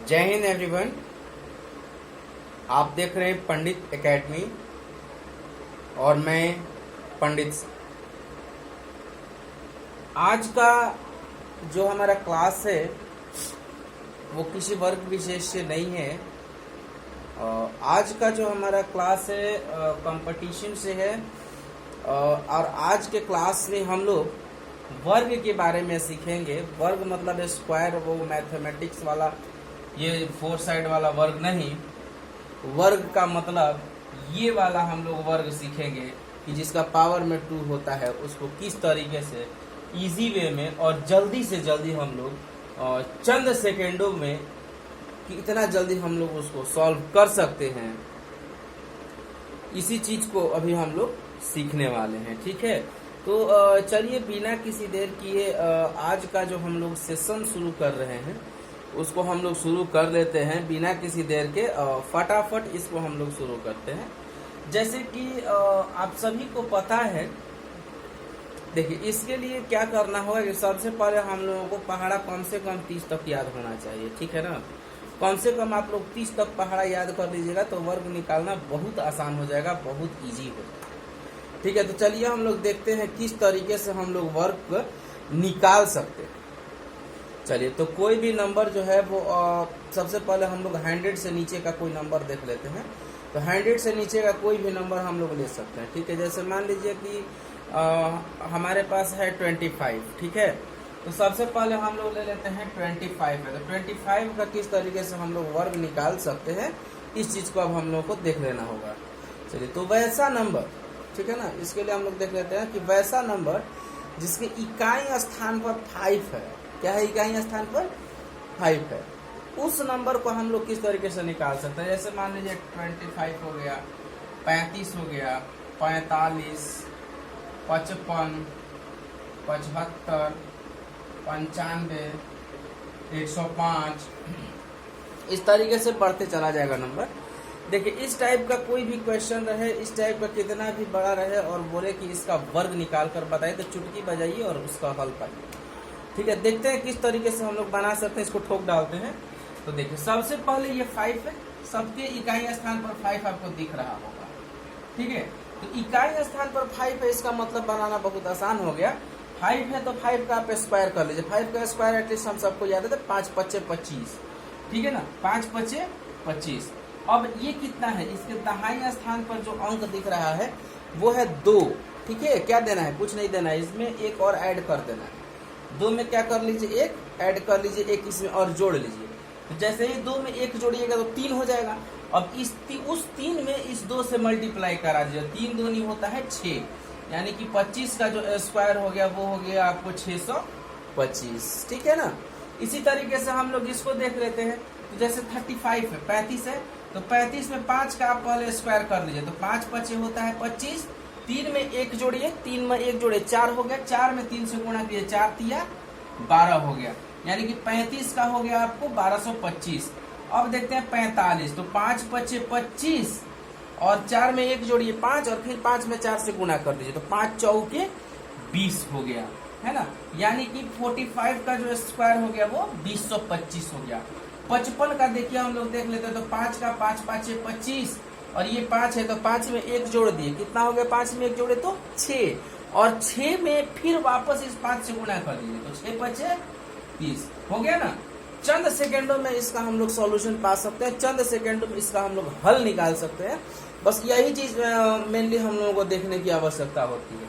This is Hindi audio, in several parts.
जय हिंद एवरीवन। आप देख रहे हैं पंडित एकेडमी और मैं पंडित। आज का जो हमारा क्लास है वो किसी वर्ग विशेष से नहीं है। आज का जो हमारा क्लास है कंपटीशन से है और आज के क्लास में हम लोग वर्ग के बारे में सीखेंगे। वर्ग मतलब स्क्वायर, वो मैथमेटिक्स वाला, ये फोर साइड वाला वर्ग नहीं। वर्ग का मतलब ये वाला हम लोग वर्ग सीखेंगे कि जिसका पावर में 2 होता है, उसको किस तरीके से इजी वे में और जल्दी से जल्दी हम लोग चंद सेकेंडों में कि इतना जल्दी हम लोग उसको सॉल्व कर सकते हैं। इसी चीज को अभी हम लोग सीखने वाले हैं, ठीक है। तो चलिए बिना किसी देर किए आज का जो हम लोग सेशन शुरू कर रहे हैं उसको हम लोग शुरू कर लेते हैं। बिना किसी देर के फटाफट इसको हम लोग शुरू करते हैं। जैसे कि आप सभी को पता है, देखिए इसके लिए क्या करना होगा कि सबसे पहले हम लोगों को पहाड़ा कम से कम 30 तक याद होना चाहिए, ठीक है ना। कम से कम आप लोग 30 तक पहाड़ा याद कर लीजिएगा तो वर्ग निकालना बहुत आसान हो जाएगा, बहुत ईजी हो जाएगा, ठीक है। तो चलिए हम लोग देखते हैं किस तरीके से हम लोग वर्ग निकाल सकते हैं। चलिए तो कोई भी नंबर जो है वो सबसे पहले हम लोग 100 से नीचे का कोई नंबर देख लेते हैं। तो 100 से नीचे का कोई भी नंबर हम लोग ले सकते हैं, ठीक है। जैसे मान लीजिए कि हमारे पास है 25, ठीक है। तो सबसे पहले हम लोग ले लेते हैं 25 है। तो 25 का किस तरीके से हम लोग वर्ग निकाल सकते हैं, इस चीज को अब हम लोग को देख लेना होगा। चलिए तो वैसा नंबर, ठीक है ना, इसके लिए हम लोग देख लेते हैं कि वैसा नंबर जिसके इकाई स्थान पर 5 है। क्या है? इकाई स्थान पर 5 है। उस नंबर को हम लोग किस तरीके से निकाल सकते हैं। जैसे मान लीजिए 25 हो गया, 35 हो गया, 45, 55, 75, 95, 105, इस तरीके से बढ़ते चला जाएगा नंबर। देखिए इस टाइप का कोई भी क्वेश्चन रहे, इस टाइप का कितना भी बड़ा रहे और बोले कि इसका वर्ग निकाल कर बताइए, तो चुटकी बजाइए और उसका हल पाइए, ठीक है। देखते हैं किस तरीके से हम लोग बना सकते हैं, इसको ठोक डालते हैं। तो देखिए सबसे पहले ये 5 है, सबके इकाई स्थान पर 5 आपको दिख रहा होगा, ठीक है। तो इकाई स्थान पर 5 है, इसका मतलब बनाना बहुत आसान हो गया। 5 है तो 5 का आप स्क्वायर कर लीजिए। 5 का स्क्वायर एटलीस्ट हम सबको याद है, 5 पच्चे 25, ठीक है ना, 5 पच्चे 25। अब ये कितना है, इसके दाहिने स्थान पर जो अंक दिख रहा है वो है 2, ठीक है। क्या देना है? कुछ नहीं देना है, इसमें एक और ऐड कर देना है। 2 में क्या कर लीजिए, एक ऐड कर लीजिए, एक इसमें और जोड़ लीजिए। तो जैसे ही 2 में 1 जोड़िएगा तो 3 हो जाएगा। अब उस 3 में इस 2 से मल्टीप्लाई करा दीजिए। 3 दूनी होता है 6, यानी कि 25 का जो स्क्वायर हो गया वो हो गया आपको 625, ठीक है ना। इसी तरीके से हम लोग इसको देख लेते हैं। तो जैसे 35 है, 35 है, तो 35 में 5 का आप पहले स्क्वायर कर लीजिए। तो 5 पचे होता है 25, 3 में 1 जोड़िए, 3 में 1 जोड़िए 4 हो गया, 4 में 3 से गुणा किए 4 तिया 12 हो गया, यानी कि 35 का हो गया आपको 1225। अब देखते हैं 45, तो 5 पचे 25 और 4 में 1 जोड़िए 5 और फिर 5 में 4 से गुणा कर दीजिए। तो 5 चौके 20 हो गया, है ना, यानी कि 45 का जो स्क्वायर हो गया वो 2025 हो गया। 55 का देखिए हम लोग देख लेते हैं। तो 5 का 5 पाँचे 25 और ये 5 है तो 5 में 1 जोड़ दिए, कितना हो गया? 5 में 1 जोड़े तो 6 और 6 में फिर वापस इस 5 से गुणा कर दीजिए, तो 6 पचे 30 हो गया ना। चंद सेकेंडों में इसका हम लोग सॉल्यूशन पा सकते हैं, चंद सेकेंडों में इसका हम लोग हल निकाल सकते हैं। बस यही चीज मेनली हम लोगों को देखने की आवश्यकता होती है,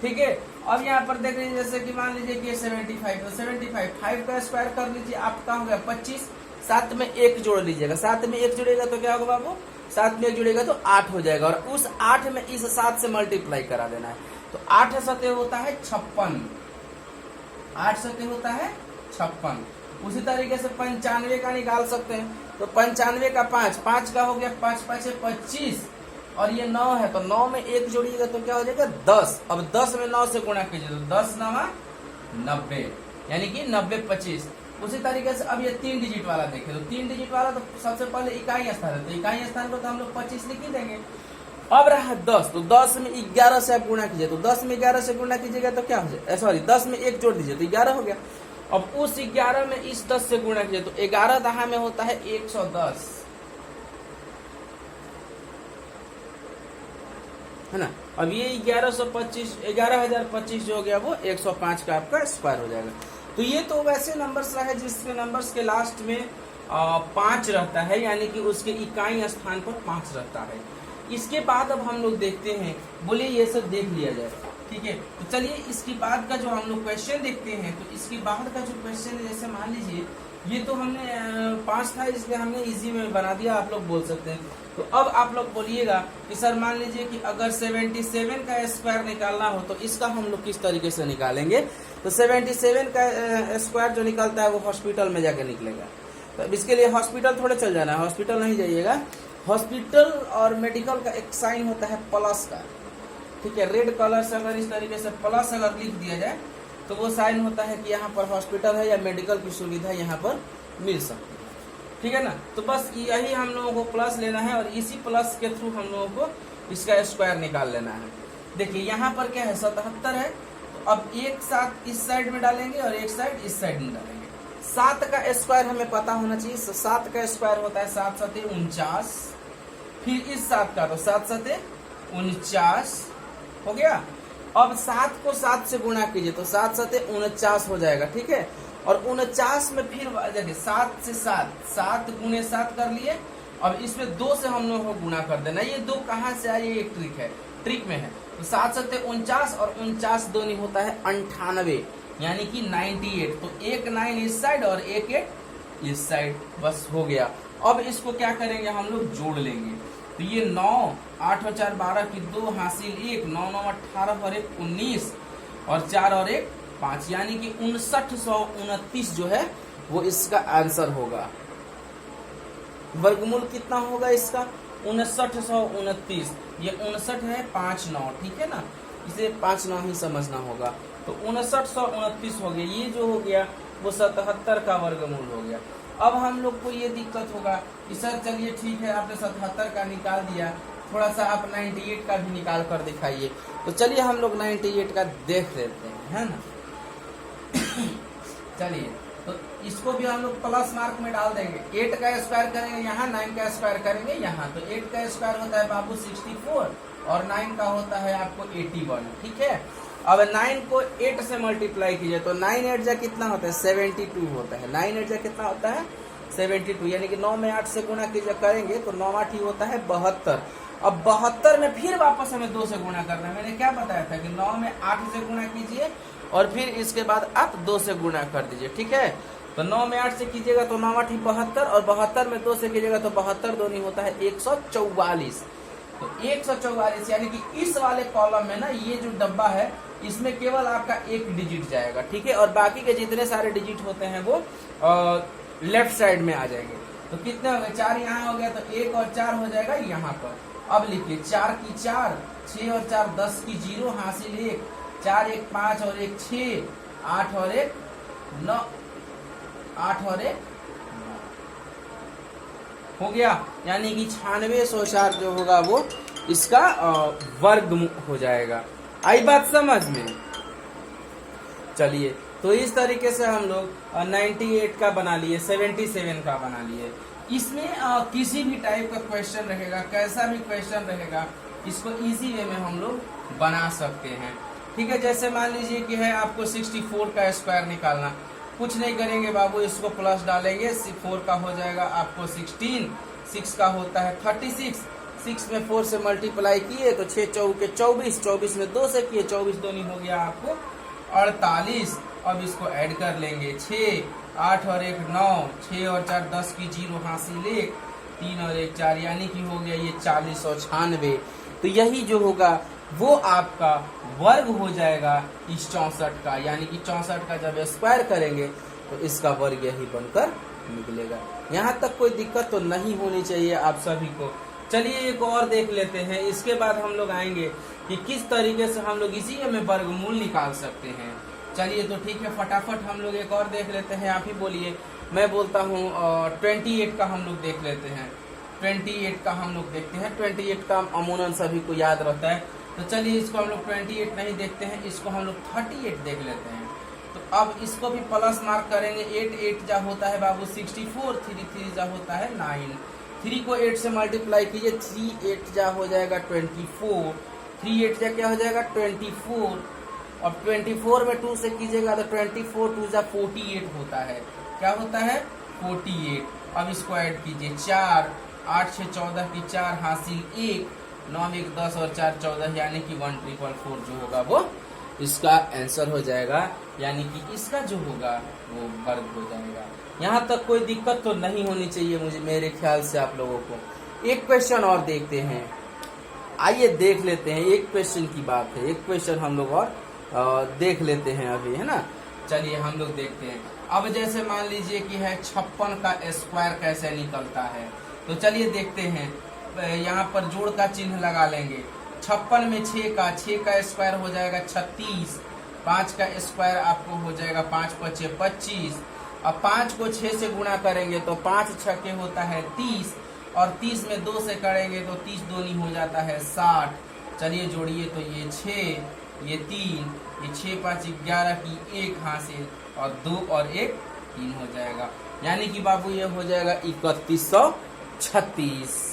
ठीक है। अब यहाँ पर देख लीजिए, जैसे कि मान लीजिए कि 75, तो 75 5 का स्क्वायर कर लीजिए, आपका हो गया 25, 7 में 1 जोड़ लीजिएगा। 7 में 1 जोड़ेगा तो क्या होगा बाबू? 7 में 1 जोड़ेगा तो 8 हो जाएगा और उस 8 में इस 7 से मल्टीप्लाई करा देना है। तो 8 सते होता है 56, 8 सते होता है 56। उसी तरीके से 95 का निकाल सकते हैं। तो 95 का 5 का हो गया 5 पाँचे 25 और ये 9 है, तो 9 में 1 जोड़िएगा तो क्या हो जाएगा? 10। अब 10 में 9 से गुणा कीजिए तो 10 9 90, यानी कि 90 25। उसी तरीके से अब ये 3 डिजिट वाला देखें। तो 3 डिजिट वाला तो सबसे पहले इकाई स्थान है, तो इकाई स्थान पर तो हम लोग 25 लिख ही देंगे। अब रहा 10, तो 10 में 11 से आप गुणा कीजिए। तो 10 में 11 से गुणा कीजिएगा तो क्या हो जाएगा? सॉरी, 10 में 1 जोड़ दीजिए तो 11 हो गया। अब उस 11 में इस 10 से गुणा कीजिए तो 11 दहा में होता है 110, है ना। अब ये 11,025 जो हो गया वो 105 का आपका स्क्वायर हो जाएगा। तो ये तो वैसे नंबर्स रहे जिसके नंबर्स के लास्ट में 5 रहता है, यानी कि उसके इकाई स्थान पर 5 रहता है। इसके बाद अब हम लोग देखते हैं, बोलिए ये सब देख लिया जाए, ठीक है। तो चलिए इसके बाद का जो हम लोग क्वेश्चन देखते हैं, तो इसके बाद का जो क्वेश्चन है, जैसे मान लीजिए ये तो हमने 5 था इसलिए हमने इजी में बना दिया, आप लोग बोल सकते हैं। तो अब आप लोग बोलिएगा कि सर मान लीजिए कि अगर 77 का स्क्वायर निकालना हो तो इसका हम लोग किस तरीके से निकालेंगे। तो 77 का स्क्वायर जो निकलता है वो हॉस्पिटल में जाके निकलेगा। तो इसके लिए हॉस्पिटल थोड़े चल जाना है, हॉस्पिटल नहीं जाइएगा। हॉस्पिटल और मेडिकल का एक साइन होता है प्लस का, ठीक है। रेड कलर से अगर इस तरीके से प्लस अगर लिख दिया जाए तो वो साइन होता है कि यहाँ पर हॉस्पिटल है या मेडिकल की सुविधा यहाँ पर मिल सकती है, ठीक है ना। तो बस यही हम लोगों को प्लस लेना है और इसी प्लस के थ्रू हम लोगों को इसका स्क्वायर निकाल लेना है। देखिए यहाँ पर क्या है 77 है, तो अब एक साथ इस साइड में डालेंगे और एक साइड इस साइड में डालेंगे। 7 का स्क्वायर हमें पता होना चाहिए, 7 का स्क्वायर होता है 7 7 49, फिर इस 7 का तो 7 7 49 हो गया। अब 7 को 7 से गुणा कीजिए तो 7 7 49 हो जाएगा, ठीक है। और 49 में फिर देखिए 7 से 7 गुणे 7 कर लिए। अब इसमें 2 से हम लोग को गुणा कर देना। ये 2 कहाँ से आए, ये एक ट्रिक है, ट्रिक में है। तो 7 7 49 और 49 दोनों होता है 98, यानी कि 98। तो एक 9 इस साइड और एक 8 इस साइड, बस हो गया। अब इसको क्या करेंगे, हम लोग जोड़ लेंगे। तो ये 9 8 और 4 12 की 2 हासिल 1, 9 9 18 और 1 19 और 4 और 1 5, यानी कि 5929 जो है वो इसका आंसर होगा। वर्गमूल कितना होगा इसका 5929। ये 59 है 5 9, ठीक है ना, इसे 5 9 ही समझना होगा। तो 5929 हो गया। ये जो हो गया वो 77 का वर्गमूल हो गया। अब हम लोग को ये दिक्कत होगा कि सर चलिए ठीक है आपने 77 का निकाल दिया, थोड़ा सा आप 98 का भी निकाल कर दिखाइए। तो चलिए हम लोग 98 का देख लेते हैं, है ना। चलिए तो इसको भी हम लोग प्लस मार्क में डाल देंगे। 8 का स्क्वायर करेंगे यहाँ, 9 का स्क्वायर करेंगे यहाँ। तो 8 का स्क्वायर होता है बाबू 64 और 9 का होता है आपको 81, ठीक है। अब 9 को 8 से मल्टीप्लाई कीजिए तो 9 8 जा कितना होता है 72 होता है। 9 8 जा कितना होता है 72, यानी कि 9 में 8 से गुणा कीजिए करेंगे तो 9 8 ही होता है 72। अब 72 में फिर वापस हमें 2 से गुणा करना है। मैंने क्या बताया था कि 9 में 8 से गुणा कीजिए और फिर इसके बाद आप 2 से गुणा कर दीजिए, ठीक है। तो 9 में 8 से कीजिएगा तो 9 8 ही 72 और 72 में 2 से कीजिएगा तो 72 दोनों होता है 144। तो 144 यानी कि इस वाले कॉलम में ना ये जो डब्बा है इसमें केवल आपका एक डिजिट जाएगा, ठीक है। और बाकी के जितने सारे डिजिट होते हैं वो लेफ्ट साइड में आ जाएंगे। तो कितने हो गए 4 यहाँ हो गया, तो 1 और 4 हो जाएगा यहाँ पर। अब लिखिए 4 की 4, 6 और 4 10 की 0 हासिल 1, 4 1 5 और 1 6, 8 और 1 9, 8 और 1 हो गया। यानी कि 9604 जो होगा वो इसका वर्ग हो जाएगा। आई बात समझ में। चलिए तो इस तरीके से हम लोग 98 का बना लिए, 77 का बना लिए। इसमें किसी भी टाइप का क्वेश्चन रहेगा, कैसा भी क्वेश्चन रहेगा, इसको इजी वे में हम लोग बना सकते हैं, ठीक है। जैसे मान लीजिए कि है आपको 64 का स्क्वायर निकालना, कुछ नहीं करेंगे बाबू, इसको प्लस डालेंगे, 4 का हो जाएगा आपको 16, 6 का होता है 36, 6 में 4 से मल्टीप्लाई किए तो 6 चौके 24, 24 में 2 से किए 24 दोनों हो गया आपको 48। अब इसको ऐड कर लेंगे 6 8 और 1 9, 6 और 4 10 की 0 हासिल 1, 3 और 1 4, यानी कि हो गया ये 40 और 96। तो यही जो होगा वो आपका वर्ग हो जाएगा इस 64 का, यानी कि 64 का जब स्क्वायर करेंगे तो इसका वर्ग यही बनकर निकलेगा। यहाँ तक कोई दिक्कत तो नहीं होनी चाहिए आप सभी को। चलिए एक और देख लेते हैं, इसके बाद हम लोग आएंगे कि किस तरीके से हम लोग इसी में वर्गमूल निकाल सकते हैं। चलिए तो ठीक है, फटाफट हम लोग एक और देख लेते हैं। आप ही बोलिए, मैं बोलता हूँ 28 का हम लोग देख लेते हैं। 28 का हम लोग देखते हैं। 28 का अमूमन सभी को याद रहता है। तो चलिए इसको हम लोग 28 नहीं देखते हैं, इसको हम लोग 38 देख लेते हैं। तो अब इसको भी प्लस मार्क करेंगे। 8 8 जा होता है बाबू 64, 3 3 जा होता है 9। 3 को 8 से मल्टीप्लाई कीजिए, 3 8 जा हो जाएगा 24, 3 8 जा क्या हो जाएगा 24, और 24 में 2 से कीजिएगा तो 24 2 जा 48 होता है। क्या होता है 48। अब इसको ऐड कीजिए, 4 8 6 14 की 4 हासिल 1, 9 1 10 और 4 14, यानी कि 1444 जो होगा वो इसका आंसर हो जाएगा, यानी कि इसका जो होगा वो वर्ग हो जाएगा। यहाँ तक कोई दिक्कत तो नहीं होनी चाहिए मुझे, मेरे ख्याल से आप लोगों को। एक क्वेश्चन और देखते हैं, आइए देख लेते हैं। एक क्वेश्चन की बात है, एक क्वेश्चन हम लोग और देख लेते हैं अभी, है ना। चलिए हम लोग देखते हैं। अब जैसे मान लीजिए कि है 56 का स्क्वायर कैसे निकलता है, तो चलिए देखते हैं। यहाँ पर जोड़ का चिन्ह लगा लेंगे। 56 में 6 का स्क्वायर हो जाएगा 36, 5 का स्क्वायर आपको हो जाएगा 5 × 5 = 25। अब 5 को 6 से गुणा करेंगे तो 5 छक्के होता है 30, और 30 में 2 से करेंगे तो 30 दूनी हो जाता है 60। चलिए जोड़िए, तो ये 6 ये 3, ये 6 5 11 की 1 हासिल, और 2 और 1 3 हो जाएगा, यानी कि बाबू ये हो जाएगा 3136।